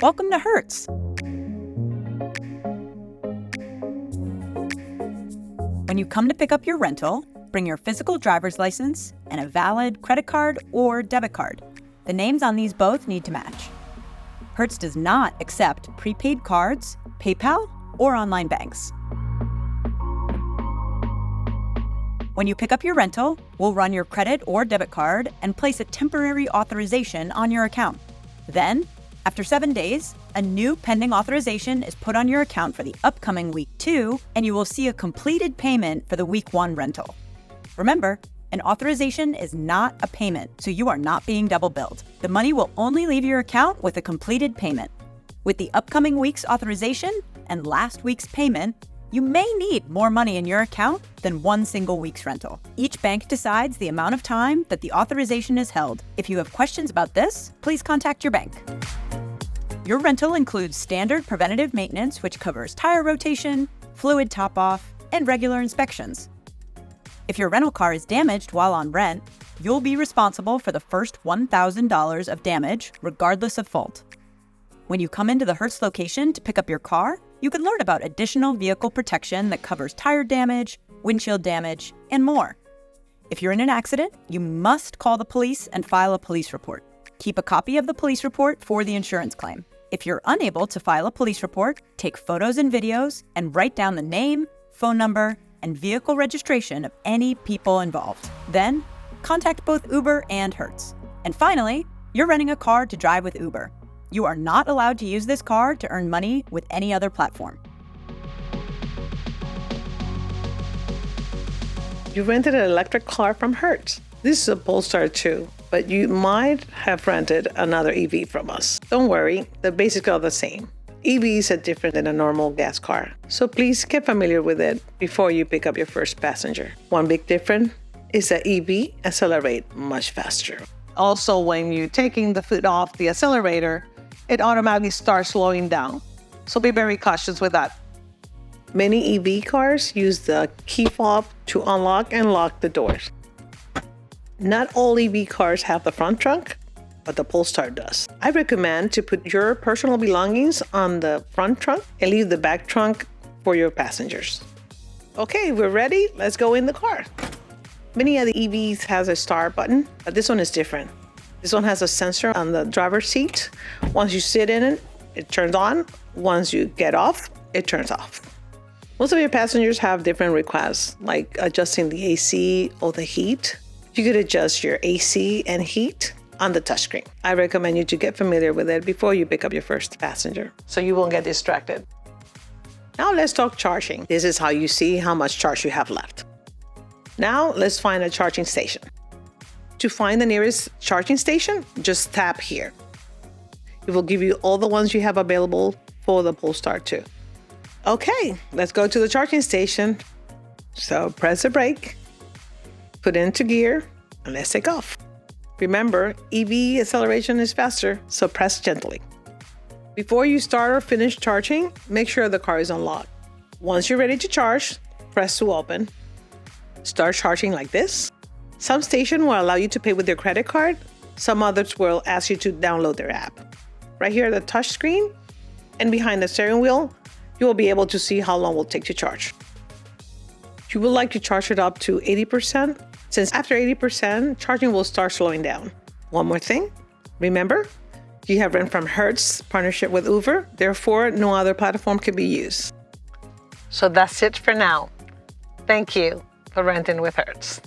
Welcome to Hertz. When you come to pick up your rental, bring your physical driver's license and a valid credit card or debit card. The names on these both need to match. Hertz does not accept prepaid cards, PayPal, or online banks. When you pick up your rental, we'll run your credit or debit card and place a temporary authorization on your account. Then, after 7 days, a new pending authorization is put on your account for the upcoming week 2, and you will see a completed payment for the week 1 rental. Remember, an authorization is not a payment, so you are not being double billed. The money will only leave your account with a completed payment. With the upcoming week's authorization and last week's payment, you may need more money in your account than one single week's rental. Each bank decides the amount of time that the authorization is held. If you have questions about this, please contact your bank. Your rental includes standard preventative maintenance, which covers tire rotation, fluid top-off, and regular inspections. If your rental car is damaged while on rent, you'll be responsible for the first $1,000 of damage, regardless of fault. When you come into the Hertz location to pick up your car, you can learn about additional vehicle protection that covers tire damage, windshield damage, and more. If you're in an accident, you must call the police and file a police report. Keep a copy of the police report for the insurance claim. If you're unable to file a police report, take photos and videos and write down the name, phone number, and vehicle registration of any people involved. Then, contact both Uber and Hertz. And finally, you're renting a car to drive with Uber. You are not allowed to use this car to earn money with any other platform. You rented an electric car from Hertz. This is a Polestar 2, but you might have rented another EV from us. Don't worry, the basics are the same. EVs are different than a normal gas car, so please get familiar with it before you pick up your first passenger. One big difference is that EV accelerate much faster. Also, when you're taking the foot off the accelerator, it automatically starts slowing down, so be very cautious with that. Many EV cars use the key fob to unlock and lock the doors. Not all EV cars have the front trunk, but the Polestar does. I recommend to put your personal belongings on the front trunk and leave the back trunk for your passengers. Okay, we're ready. Let's go in the car. Many of the EVs has a start button, but this one is different. This one has a sensor on the driver's seat. Once you sit in it, it turns on. Once you get off, it turns off. Most of your passengers have different requests, like adjusting the AC or the heat. You could adjust your AC and heat on the touchscreen. I recommend you to get familiar with it before you pick up your first passenger, so you won't get distracted. Now let's talk charging. This is how you see how much charge you have left. Now let's find a charging station. To find the nearest charging station, just tap here. It will give you all the ones you have available for the Polestar 2. Okay, let's go to the charging station. So press the brake, put it into gear, and let's take off. Remember, EV acceleration is faster, so press gently. Before you start or finish charging, make sure the car is unlocked. Once you're ready to charge, press to open. Start charging like this. Some stations will allow you to pay with your credit card. Some others will ask you to download their app. Right here at the touch screen and behind the steering wheel, you will be able to see how long it will take to charge. You would like to charge it up to 80%, since after 80%, charging will start slowing down. One more thing, remember, you have rent from Hertz partnership with Uber, therefore no other platform can be used. So that's it for now. Thank you for renting with Hertz.